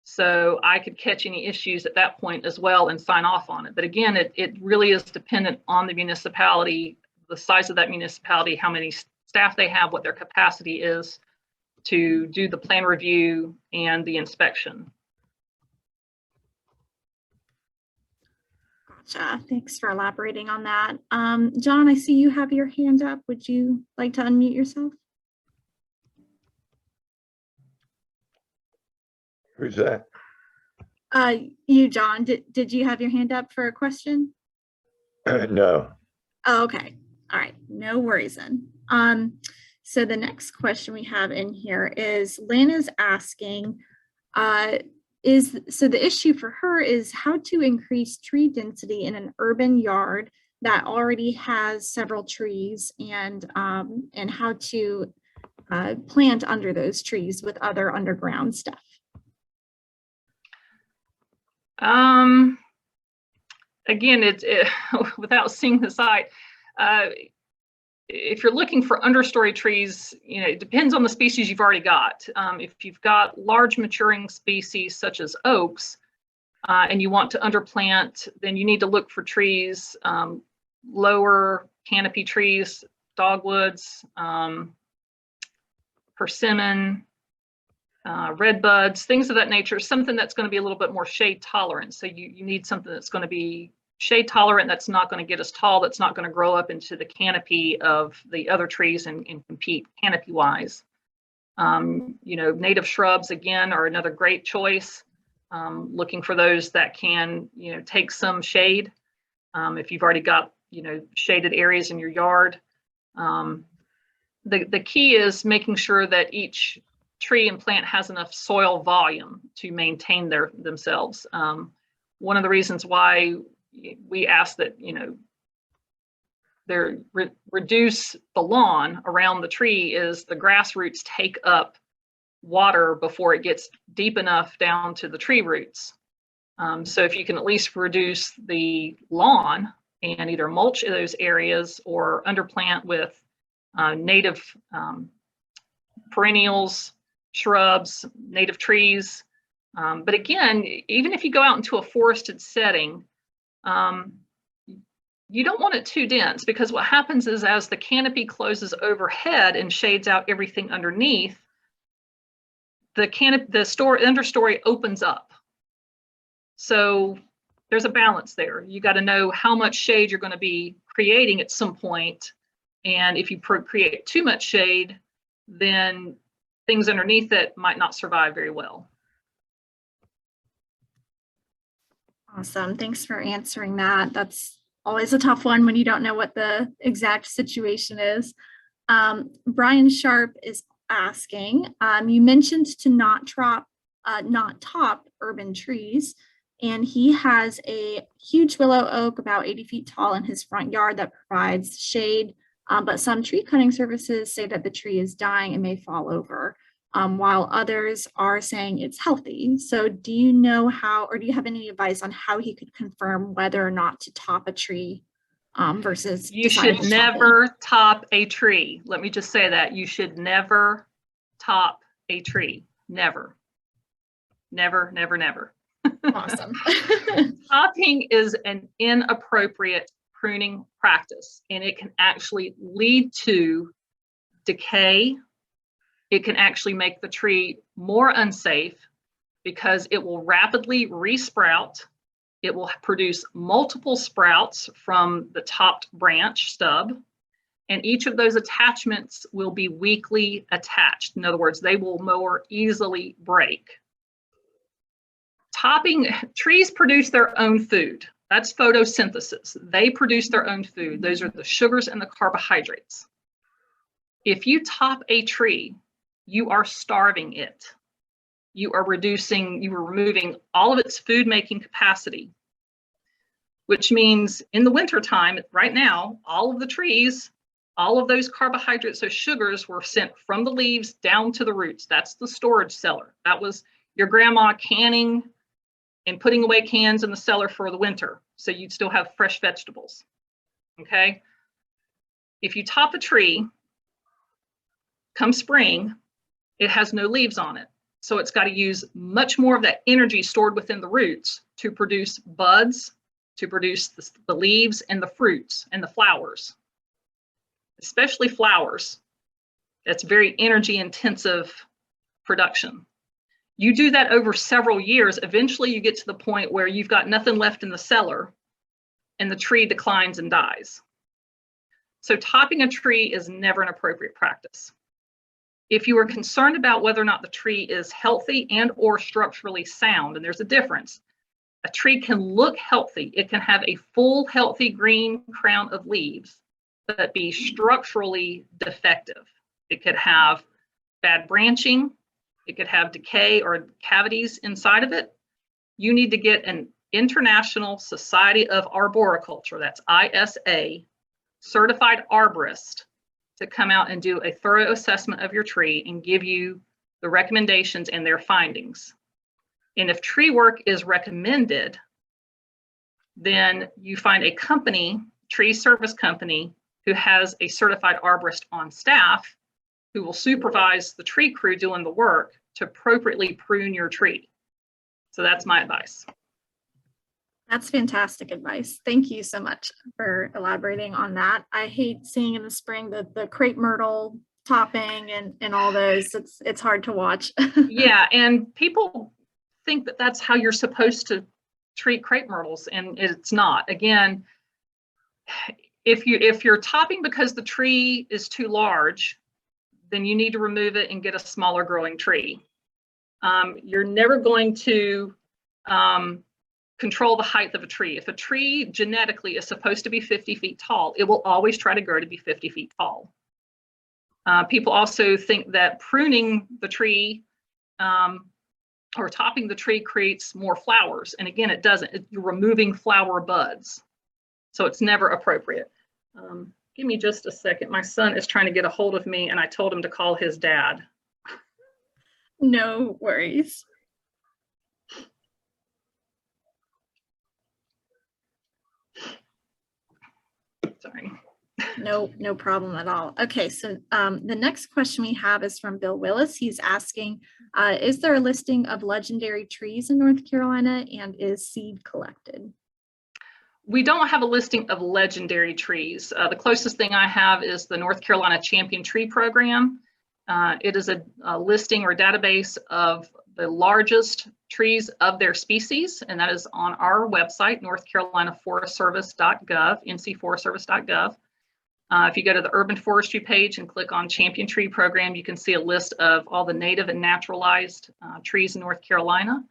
So I could catch any issues at that point as well and sign off on it. But again, it really is dependent on the municipality, the size of that municipality, how many staff they have, what their capacity is to do the plan review and the inspection. Gotcha. Thanks for elaborating on that. John, I see you have your hand up. Would you like to unmute yourself? Who's that? You, John. Did you have your hand up for a question? No. Oh, okay. All right. No worries then. So the next question we have in here is Lynn is asking, so the issue for her is how to increase tree density in an urban yard that already has several trees and how to plant under those trees with other underground stuff. Again, without seeing the site, if you're looking for understory trees, it depends on the species you've already got. If you've got large maturing species such as oaks, and you want to underplant, then you need to look for trees, lower canopy trees, dogwoods, persimmon, red buds, things of that nature, something that's going to be a little bit more shade tolerant. So you need something that's going to be shade tolerant, that's not going to get as tall, that's not going to grow up into the canopy of the other trees and compete canopy wise. Native shrubs, again, are another great choice. Looking for those that can, take some shade. If you've already got, shaded areas in your yard. The key is making sure that each tree and plant has enough soil volume to maintain themselves. One of the reasons why we ask that, reduce the lawn around the tree is the grass roots take up water before it gets deep enough down to the tree roots. So if you can at least reduce the lawn and either mulch those areas or underplant with native perennials, shrubs, native trees. But again, even if you go out into a forested setting, you don't want it too dense, because what happens is as the canopy closes overhead and shades out everything underneath, the understory opens up. So there's a balance there. You got to know how much shade you're going to be creating at some point. And if you create too much shade, then things underneath it might not survive very well. Awesome. Thanks for answering that. That's always a tough one when you don't know what the exact situation is. Brian Sharp is asking, you mentioned to not top urban trees, and he has a huge willow oak about 80 feet tall in his front yard that provides shade, but some tree cutting services say that the tree is dying and may fall over, while others are saying it's healthy. So do you know how, or do you have any advice on how he could confirm whether or not to top a tree versus? You should never top a tree. Let me just say that. You should never top a tree. Never. Never, never, never. Awesome. Topping is an inappropriate pruning practice, and it can actually lead to decay. It can actually make the tree more unsafe because it will rapidly resprout. It will produce multiple sprouts from the topped branch stub, and each of those attachments will be weakly attached. In other words, they will more easily break. Topping, trees produce their own food. That's photosynthesis. They produce their own food. Those are the sugars and the carbohydrates. If you top a tree, you are starving it. You are removing all of its food making capacity, which means in the wintertime, right now, all of the trees, all of those carbohydrates, those sugars were sent from the leaves down to the roots. That's the storage cellar. That was your grandma canning and putting away cans in the cellar for the winter, so you'd still have fresh vegetables, okay? If you top a tree, come spring, it has no leaves on it. So it's got to use much more of that energy stored within the roots to produce buds, to produce the leaves and the fruits and the flowers, especially flowers. That's very energy intensive production. You do that over several years, eventually you get to the point where you've got nothing left in the cellar and the tree declines and dies. So topping a tree is never an appropriate practice. If you are concerned about whether or not the tree is healthy and or structurally sound, and there's a difference, a tree can look healthy. It can have a full, healthy green crown of leaves, but be structurally defective. It could have bad branching. It could have decay or cavities inside of it. You need to get an International Society of Arboriculture, that's ISA, certified arborist to come out and do a thorough assessment of your tree and give you the recommendations and their findings. And if tree work is recommended, then you find a company, tree service company, who has a certified arborist on staff who will supervise the tree crew doing the work to appropriately prune your tree. So that's my advice. That's fantastic advice. Thank you so much for elaborating on that. I hate seeing in the spring the crepe myrtle topping and all those. It's hard to watch. Yeah, and people think that that's how you're supposed to treat crepe myrtles, and it's not. Again, if you're topping because the tree is too large, then you need to remove it and get a smaller growing tree. You're never going to control the height of a tree. If a tree genetically is supposed to be 50 feet tall, it will always try to grow to be 50 feet tall. People also think that pruning the tree or topping the tree creates more flowers. And again, it doesn't. You're removing flower buds. So it's never appropriate. Give me just a second. My son is trying to get a hold of me and I told him to call his dad. No worries. Sorry. No problem at all. Okay, so the next question we have is from Bill Willis. He's asking, is there a listing of legendary trees in North Carolina, and is seed collected? We don't have a listing of legendary trees. The closest thing I have is the North Carolina Champion Tree Program. It is a listing or database of the largest trees of their species, and that is on our website, northcarolinaforestservice.gov, ncforestservice.gov. If you go to the urban forestry page and click on Champion Tree Program, you can see a list of all the native and naturalized trees in North Carolina.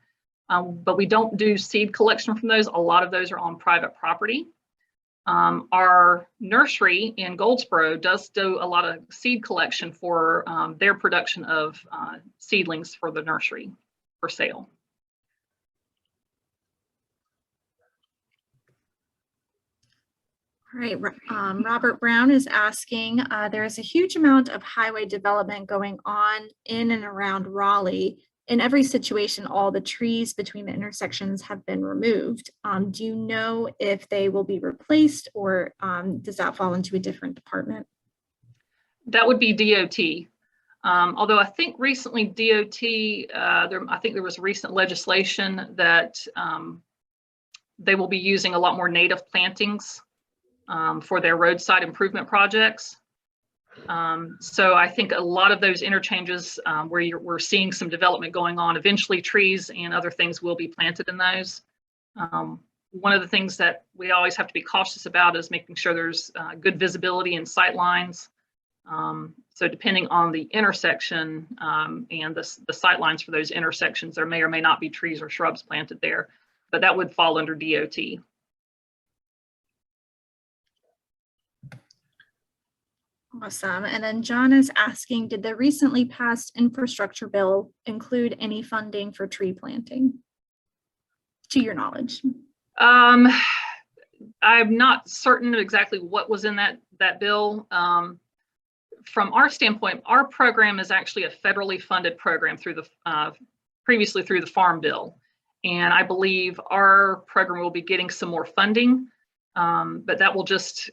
But we don't do seed collection from those. A lot of those are on private property. Our nursery in Goldsboro does do a lot of seed collection for their production of seedlings for the nursery for sale. All right, Robert Brown is asking, there is a huge amount of highway development going on in and around Raleigh. In every situation, all the trees between the intersections have been removed. Do you know if they will be replaced, or does that fall into a different department? That would be DOT. Although I think recently DOT, I think there was recent legislation that they will be using a lot more native plantings for their roadside improvement projects. So I think a lot of those interchanges where we're seeing some development going on, eventually trees and other things will be planted in those. One of the things that we always have to be cautious about is making sure there's good visibility and sight lines. So depending on the intersection and the sight lines for those intersections, there may or may not be trees or shrubs planted there, but that would fall under DOT. Awesome. And then John is asking, did the recently passed infrastructure bill include any funding for tree planting, to your knowledge? I'm not certain of exactly what was in that bill. From our standpoint, our program is actually a federally funded program through the previously through the Farm Bill. And I believe our program will be getting some more funding, but that will just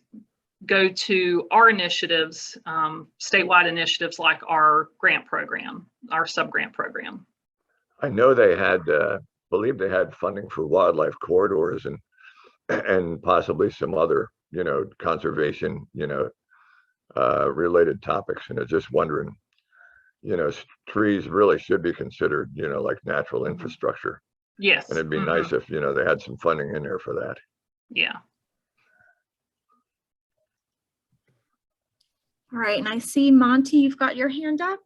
go to our initiatives, statewide initiatives like our grant program, our sub-grant program. I know they had, believe they had funding for wildlife corridors and possibly some other, conservation, related topics. And I was just wondering, trees really should be considered, like natural infrastructure. Yes. And it'd be nice if, they had some funding in there for that. Yeah. All right, and I see Monty, you've got your hand up,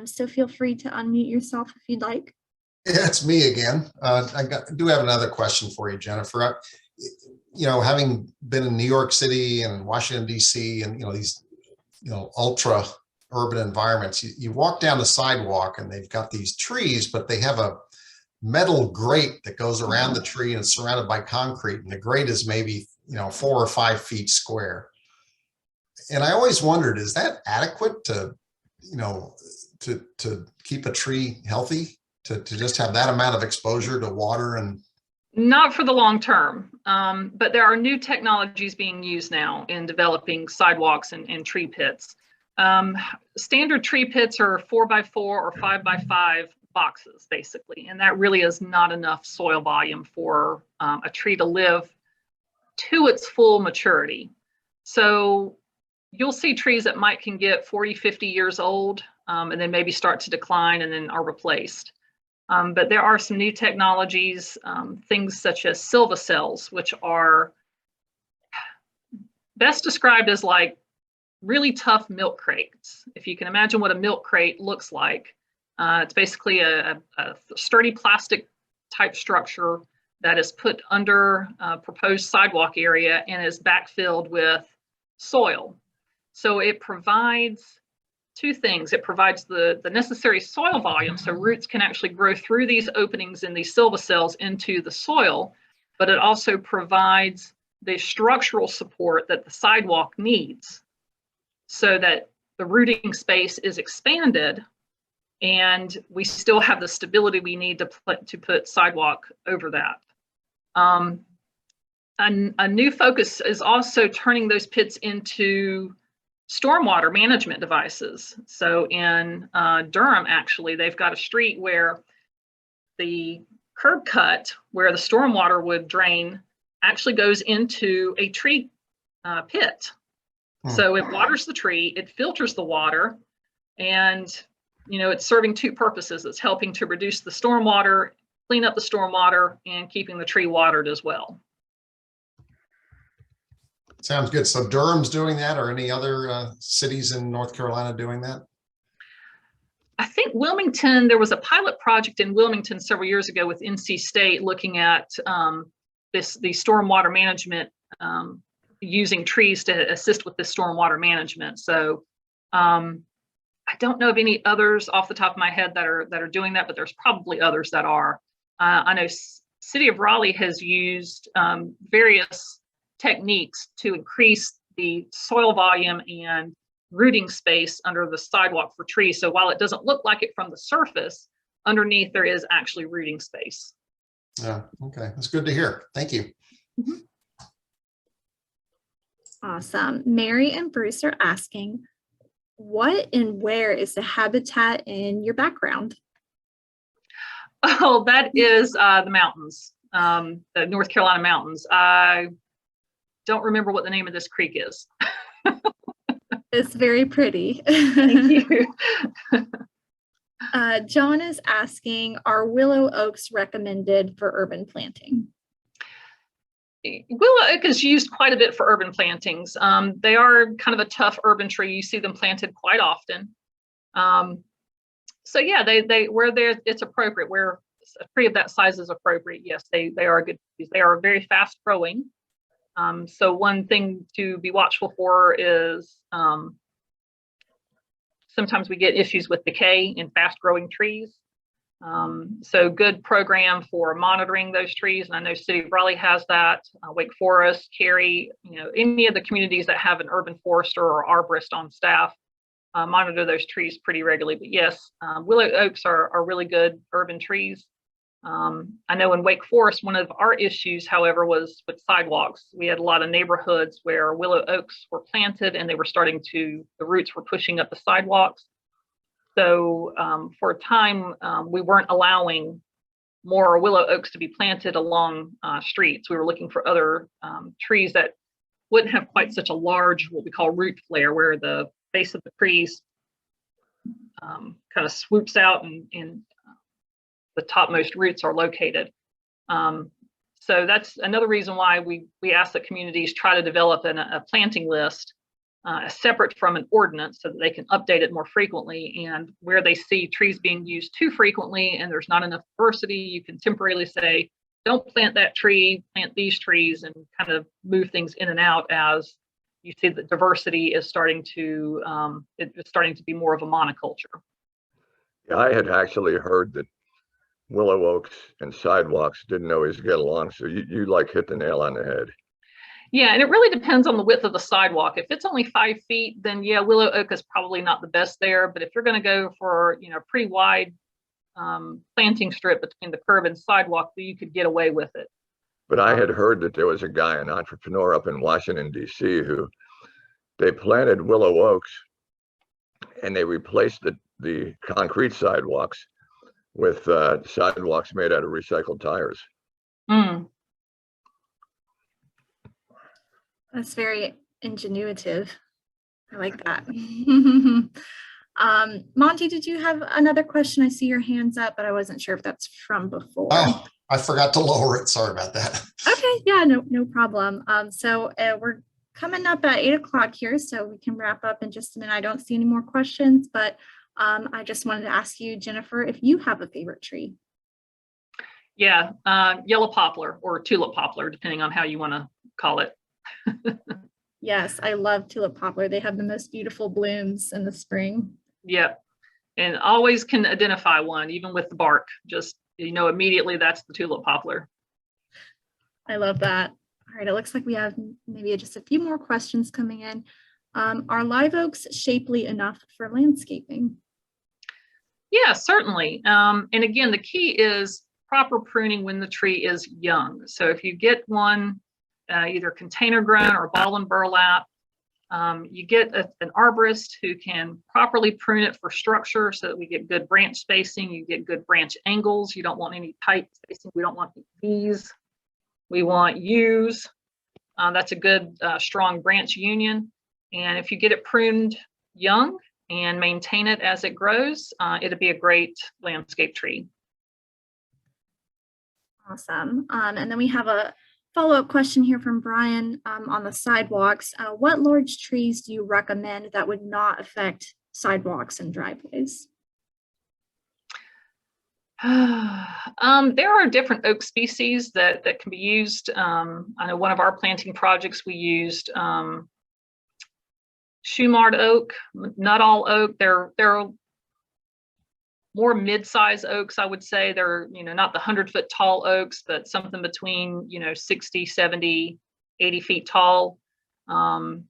so feel free to unmute yourself if you'd like. Yeah, it's me again. I do have another question for you, Jennifer. Having been in New York City and Washington, D.C. and, these, ultra urban environments, you walk down the sidewalk and they've got these trees, but they have a metal grate that goes around the tree and it's surrounded by concrete. And the grate is maybe, 4 or 5 feet square. And I always wondered, is that adequate to keep a tree healthy, to just have that amount of exposure to water? And not for the long term, but there are new technologies being used now in developing sidewalks and tree pits. Standard tree pits are 4x4 or 5x5 boxes, basically, and that really is not enough soil volume for a tree to live to its full maturity. So you'll see trees that can get 40, 50 years old and then maybe start to decline and then are replaced. But there are some new technologies, things such as silva cells, which are best described as like really tough milk crates. If you can imagine what a milk crate looks like, it's basically a sturdy plastic type structure that is put under a proposed sidewalk area and is backfilled with soil. So it provides two things. It provides the necessary soil volume so roots can actually grow through these openings in these silva cells into the soil, but it also provides the structural support that the sidewalk needs so that the rooting space is expanded and we still have the stability we need to put sidewalk over that. A new focus is also turning those pits into stormwater management devices. So in Durham, actually, they've got a street where the curb cut where the stormwater would drain actually goes into a tree pit. So it waters the tree, it filters the water, and it's serving two purposes. It's helping to reduce the stormwater, clean up the stormwater, and keeping the tree watered as well. sounds good. So Durham's doing that, or any other cities in North Carolina doing that? I think Wilmington, there was a pilot project in Wilmington several years ago with NC State looking at the stormwater management, using trees to assist with the stormwater management. So I don't know of any others off the top of my head that are doing that, but there's probably others that are. I know City of Raleigh has used various techniques to increase the soil volume and rooting space under the sidewalk for trees. So while it doesn't look like it from the surface, underneath there is actually rooting space. Yeah, okay, that's good to hear. Thank you. Mm-hmm. Awesome. Mary and Bruce are asking, what and where is the habitat in your background? Oh, that is the mountains, the North Carolina mountains. I don't remember what the name of this creek is. It's very pretty. Thank you. John is asking, are willow oaks recommended for urban planting? Willow oak is used quite a bit for urban plantings. They are kind of a tough urban tree. You see them planted quite often. So yeah, they where it's appropriate, where a tree of that size is appropriate. Yes, they are good. They are very fast growing. So one thing to be watchful for is sometimes we get issues with decay in fast growing trees. So good program for monitoring those trees. And I know City of Raleigh has that, Wake Forest, Cary, any of the communities that have an urban forester or arborist on staff monitor those trees pretty regularly. But yes, willow oaks are really good urban trees. I know in Wake Forest, one of our issues, however, was with sidewalks. We had a lot of neighborhoods where willow oaks were planted and they were the roots were pushing up the sidewalks. So for a time, we weren't allowing more willow oaks to be planted along streets. We were looking for other trees that wouldn't have quite such a large, what we call root flare, where the base of the trees kind of swoops out and the topmost roots are located. So that's another reason why we ask that communities try to develop a planting list separate from an ordinance so that they can update it more frequently. And where they see trees being used too frequently and there's not enough diversity, you can temporarily say, don't plant that tree, plant these trees, and kind of move things in and out as you see that diversity is starting to be more of a monoculture. Yeah, I had actually heard that willow oaks and sidewalks didn't always get along. So you like hit the nail on the head. Yeah, and it really depends on the width of the sidewalk. If it's only 5 feet, then yeah, willow oak is probably not the best there. But if you're going to go for a pretty wide planting strip between the curb and sidewalk, you could get away with it. But I had heard that there was a guy, an entrepreneur up in Washington, D.C., who they planted willow oaks and they replaced the concrete sidewalks with sidewalks made out of recycled tires. Mm. That's very ingenuitive. I like that. Monty, did you have another question? I see your hands up, but I wasn't sure if that's from before. Oh, I forgot to lower it. Sorry about that. Okay, yeah, no problem. So we're coming up at 8 o'clock here, so we can wrap up in just a minute. I don't see any more questions, but I just wanted to ask you, Jennifer, if you have a favorite tree. Yeah, yellow poplar or tulip poplar, depending on how you want to call it. Yes, I love tulip poplar. They have the most beautiful blooms in the spring. Yep, and always can identify one, even with the bark. Just immediately that's the tulip poplar. I love that. All right, it looks like we have maybe just a few more questions coming in. Are live oaks shapely enough for landscaping? Yeah, certainly. And again, the key is proper pruning when the tree is young. So if you get one either container grown or ball and burlap, you get an arborist who can properly prune it for structure so that we get good branch spacing, you get good branch angles. You don't want any tight spacing. We don't want V's. We want U's. That's a good strong branch union. And if you get it pruned young and maintain it as it grows, it'll be a great landscape tree. Awesome. And then we have a follow-up question here from Brian on the sidewalks. What large trees do you recommend that would not affect sidewalks and driveways? There are different oak species that can be used. I know one of our planting projects we used Shumard oak, Nuttall oak. They're more mid-size oaks, I would say. They're not the 100-foot tall oaks, but something between 60, 70, 80 feet tall. Other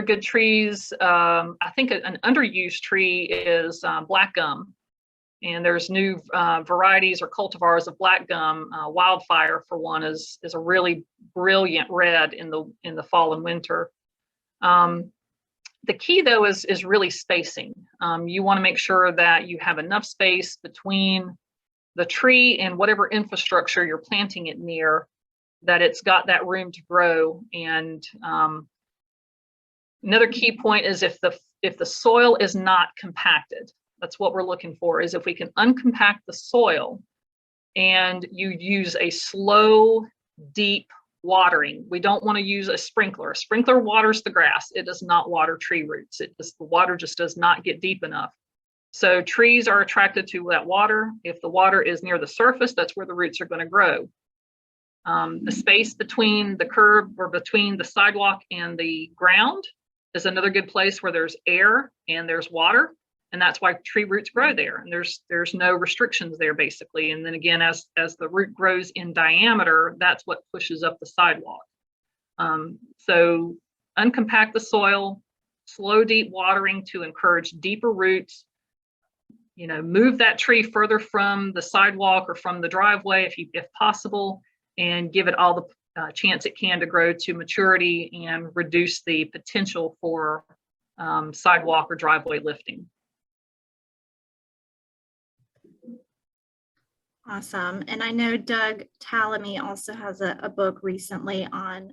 good trees, I think an underused tree is black gum. And there's new varieties or cultivars of black gum. Wildfire, for one, is a really brilliant red in the fall and winter. The key though is really spacing. You want to make sure that you have enough space between the tree and whatever infrastructure you're planting it near, that it's got that room to grow. And another key point is if the soil is not compacted. That's what we're looking for, is if we can uncompact the soil and you use a slow, deep watering. We don't want to use a sprinkler. A sprinkler waters the grass. It does not water tree roots. The water just does not get deep enough. So trees are attracted to that water. If the water is near the surface, that's where the roots are going to grow. The space between the curb or between the sidewalk and the ground is another good place where there's air and there's water. And that's why tree roots grow there. And there's no restrictions there, basically. And then again, as the root grows in diameter, that's what pushes up the sidewalk. So uncompact the soil, slow, deep watering to encourage deeper roots. You know, move that tree further from the sidewalk or from the driveway if possible, and give it all the chance it can to grow to maturity and reduce the potential for sidewalk or driveway lifting. Awesome. And I know Doug Tallamy also has a book recently on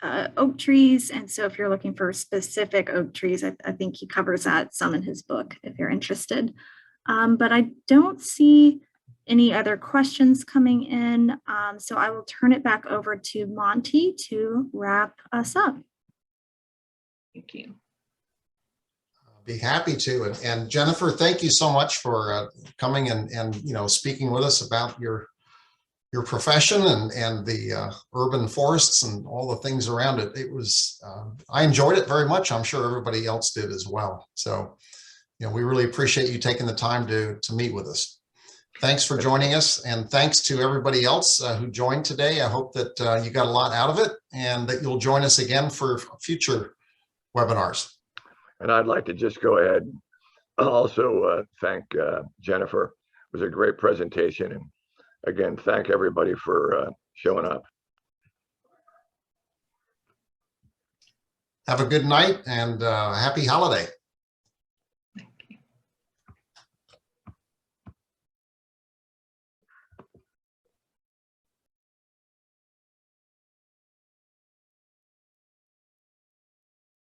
oak trees. And so if you're looking for specific oak trees, I think he covers that some in his book if you're interested. But I don't see any other questions coming in. So I will turn it back over to Monty to wrap us up. Thank you. Be happy to. And Jennifer, thank you so much for coming and speaking with us about your profession and the urban forests and all the things around it. It was I enjoyed it very much. I'm sure everybody else did as well. So we really appreciate you taking the time to meet with us. Thanks for joining us, and thanks to everybody else who joined today. I hope that you got a lot out of it and that you'll join us again for future webinars. And I'd like to just go ahead and also thank Jennifer. It was a great presentation. And again, thank everybody for showing up. Have a good night and happy holiday.